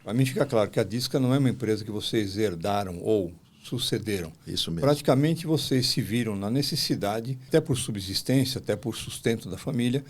Para mim fica claro que a Disca não é uma empresa que vocês herdaram ou sucederam. Isso mesmo. Praticamente vocês se viram na necessidade, até por subsistência, até por sustento da família,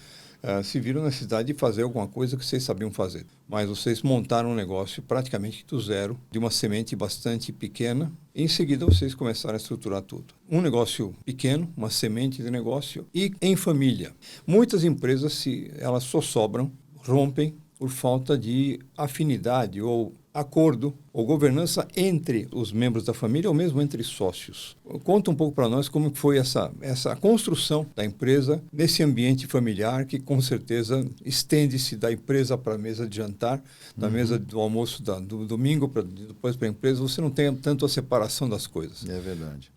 se viram na necessidade de fazer alguma coisa que vocês sabiam fazer. Mas vocês montaram um negócio praticamente do zero, de uma semente bastante pequena, e em seguida vocês começaram a estruturar tudo. Um negócio pequeno, uma semente de negócio, e em família. Muitas empresas, elas só sobram, rompem, por falta de afinidade ou acordo ou governança entre os membros da família ou mesmo entre sócios. Conta um pouco para nós como foi essa construção da empresa nesse ambiente familiar que com certeza estende-se da empresa para a mesa de jantar, da mesa do almoço do domingo depois para a empresa. Você não tem tanto a separação das coisas. É verdade.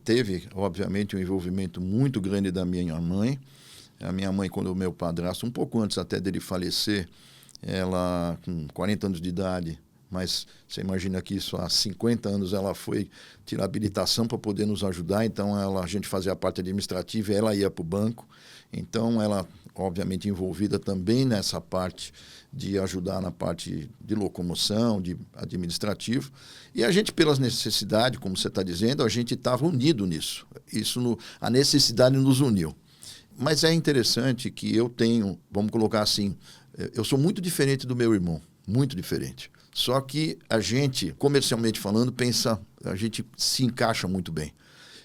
Teve, obviamente, um envolvimento muito grande da minha mãe. A minha mãe, quando o meu padrasto, um pouco antes até dele falecer, ela com 40 anos de idade, mas você imagina que isso há 50 anos ela foi tirar habilitação para poder nos ajudar, então a gente fazia a parte administrativa e ela ia para o banco, então ela obviamente envolvida também nessa parte de ajudar na parte de locomoção, de administrativo, e a gente pelas necessidades, como você está dizendo, a gente estava unido nisso, a necessidade nos uniu. Mas é interessante que eu tenho, vamos colocar assim, eu sou muito diferente do meu irmão, muito diferente. Só que a gente, comercialmente falando, a gente se encaixa muito bem.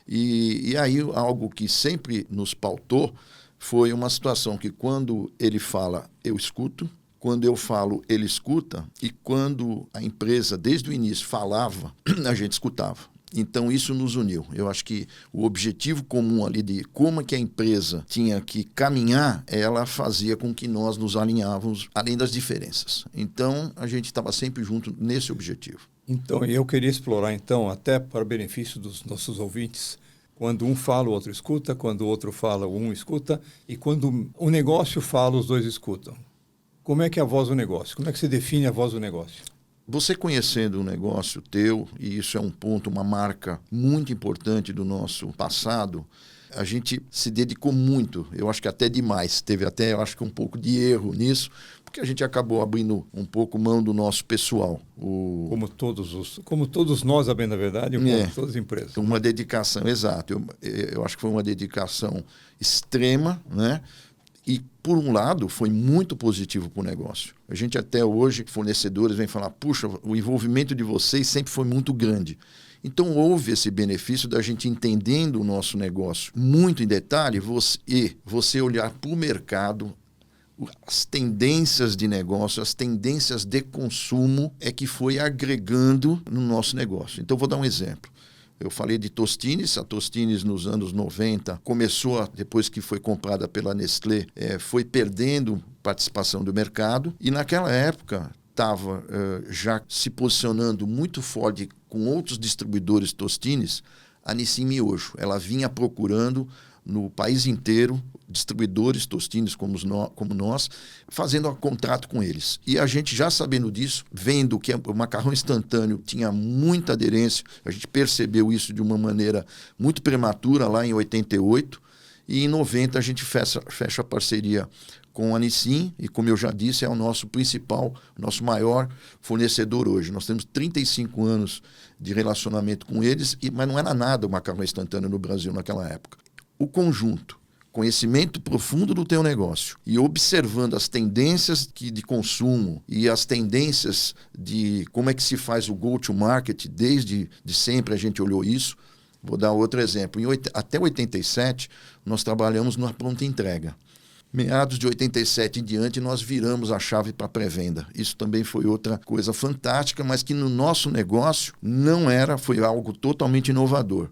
E aí algo que sempre nos pautou foi uma situação que quando ele fala, eu escuto, quando eu falo, ele escuta, e quando a empresa, desde o início, falava, a gente escutava. Então, isso nos uniu. Eu acho que o objetivo comum ali de como é que a empresa tinha que caminhar, ela fazia com que nós nos alinhávamos, além das diferenças. Então, a gente estava sempre junto nesse objetivo. Então, eu queria explorar, então, até para o benefício dos nossos ouvintes, quando um fala, o outro escuta, quando o outro fala, um escuta, e quando o negócio fala, os dois escutam. Como é que é a voz do negócio? Como é que você define a voz do negócio? Você conhecendo um negócio teu, e isso é um ponto, uma marca muito importante do nosso passado, a gente se dedicou muito, eu acho que até demais, teve até, eu acho que um pouco de erro nisso, porque a gente acabou abrindo um pouco mão do nosso pessoal. Como todos nós, a bem da verdade, como todas as empresas. Uma dedicação, exato. Eu acho que foi uma dedicação extrema, né? E, por um lado, foi muito positivo para o negócio. A gente até hoje, fornecedores, vem falar, puxa, o envolvimento de vocês sempre foi muito grande. Então, houve esse benefício da gente entendendo o nosso negócio muito em detalhe, você olhar para o mercado, as tendências de negócio, as tendências de consumo é que foi agregando no nosso negócio. Então, vou dar um exemplo. Eu falei de Tostines, a Tostines nos anos 90 começou, depois que foi comprada pela Nestlé, foi perdendo participação do mercado e naquela época estava já se posicionando muito forte com outros distribuidores Tostines, a Nissin Miojo. Ela vinha procurando no país inteiro distribuidores Tostines como nós, fazendo um contrato com eles. E a gente já sabendo disso, vendo que o macarrão instantâneo tinha muita aderência, a gente percebeu isso de uma maneira muito prematura lá em 88, e em 90 a gente fecha a parceria com a Nissin, e como eu já disse, é o nosso principal, nosso maior fornecedor hoje. Nós temos 35 anos de relacionamento com eles, mas não era nada o macarrão instantâneo no Brasil naquela época. O conjunto, conhecimento profundo do teu negócio e observando as tendências de consumo e as tendências de como é que se faz o go-to-market, desde sempre a gente olhou isso. Vou dar outro exemplo. Até 87, nós trabalhamos numa pronta entrega. Meados de 87 em diante, nós viramos a chave para pré-venda. Isso também foi outra coisa fantástica, mas que no nosso negócio foi algo totalmente inovador.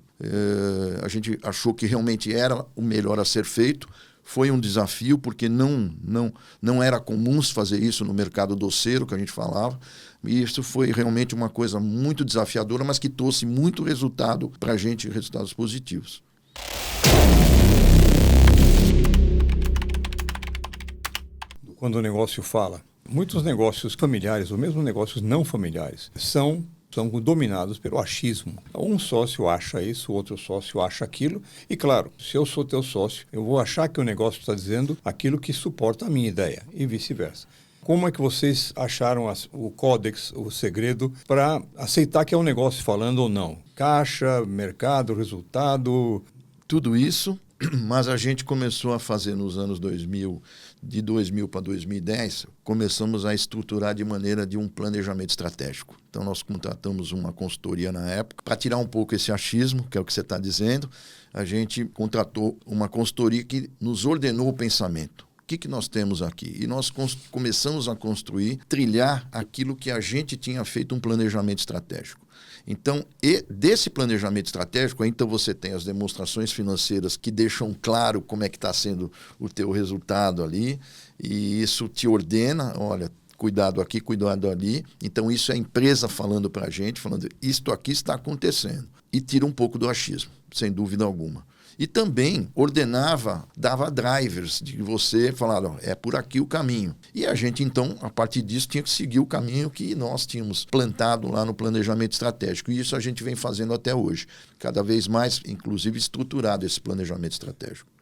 A gente achou que realmente era o melhor a ser feito. Foi um desafio, porque não era comum fazer isso no mercado doceiro, que a gente falava. E isso foi realmente uma coisa muito desafiadora, mas que trouxe muito resultado para a gente, resultados positivos. Quando o negócio fala, muitos negócios familiares, ou mesmo negócios não familiares, são dominados pelo achismo. Um sócio acha isso, o outro sócio acha aquilo. E claro, se eu sou teu sócio, eu vou achar que o negócio está dizendo aquilo que suporta a minha ideia e vice-versa. Como é que vocês acharam o códex, o segredo, para aceitar que é um negócio falando ou não? Caixa, mercado, resultado? Tudo isso, mas a gente começou a fazer nos anos 2000, de 2000 para 2010, começamos a estruturar de maneira de um planejamento estratégico. Então, nós contratamos uma consultoria na época para tirar um pouco esse achismo, que é o que você está dizendo. A gente contratou uma consultoria que nos ordenou o pensamento. O que nós temos aqui? E nós começamos a construir, trilhar aquilo que a gente tinha feito um planejamento estratégico. Então, desse planejamento estratégico, então você tem as demonstrações financeiras que deixam claro como é que está sendo o teu resultado ali, e isso te ordena, olha, cuidado aqui, cuidado ali. Então, isso é a empresa falando para a gente, falando, isto aqui está acontecendo. E tira um pouco do achismo, sem dúvida alguma. E também ordenava, dava drivers de você falar, ó, é por aqui o caminho. E a gente, então, a partir disso, tinha que seguir o caminho que nós tínhamos plantado lá no planejamento estratégico. E isso a gente vem fazendo até hoje. Cada vez mais, inclusive, estruturado esse planejamento estratégico.